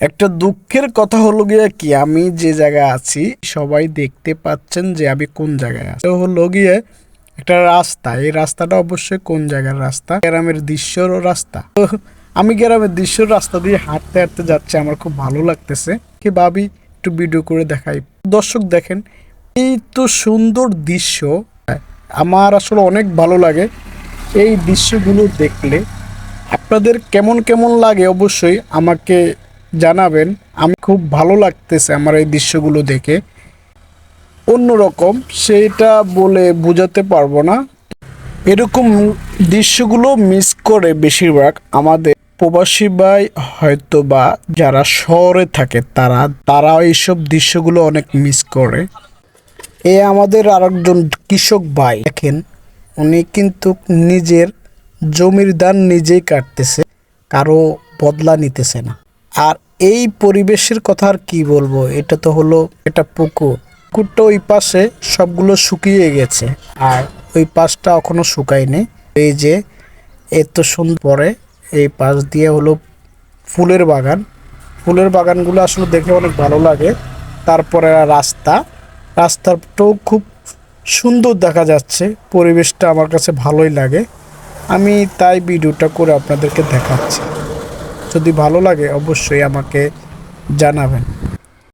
একটা দুঃখের কথা হলো গিয়ে কি, আমি যে জায়গায় আছি সবাই দেখতে পাচ্ছেন যে আমি কোন জায়গায় আছি। তো হলো গিয়ে একটা রাস্তা, এই রাস্তাটা অবশ্যই কোন জায়গার রাস্তা, গ্রামের দৃশ্যর রাস্তা। তো আমি গ্রামের দৃশ্যর রাস্তা দিয়ে হাঁটতে হাঁটতে যাচ্ছি, আমার খুব ভালো লাগতেছে। কি ভাবি একটু ভিডিও করে দেখাই, দর্শক দেখেন এই তো সুন্দর দৃশ্য। আমার আসলে অনেক ভালো লাগে এই দৃশ্যগুলো দেখলে। আপনাদের কেমন কেমন লাগে অবশ্যই আমাকে জানাবেন। আমি খুব ভালো লাগতেছে আমার এই দৃশ্যগুলো দেখে, অন্যরকম, সেটা বলে বোঝাতে পারবো না। এরকম দৃশ্যগুলো মিস করে বেশিরভাগ আমাদের প্রবাসী ভাই, হয়তো বা যারা শহরে থাকে তারা তারা এইসব দৃশ্যগুলো অনেক মিস করে। আমাদের আরেকজন কৃষক ভাই দেখেন, উনি কিন্তু নিজের জমির ধান নিজেই কাটতেছে, কারো বদলা নিতেছে না। আর এই পরিবেশের কথা আর কি বলবো, এটা তো হলো এটা পুকুরটা ওই পাশে সবগুলো শুকিয়ে গেছে, আর ওই পাশটা এখনো শুকায়নি। এই যে এত সুন্দর পরে এই পাশ দিয়ে হলো ফুলের বাগান, ফুলের বাগানগুলো আসলে দেখে অনেক ভালো লাগে। তারপরে রাস্তাটাও খুব সুন্দর দেখা যাচ্ছে, পরিবেশটা আমার কাছে ভালোই লাগে। আমি তাই ভিডিওটা করে আপনাদেরকে দেখাচ্ছি। যদি ভালো লাগে অবশ্যই আমাকে জানাবেন।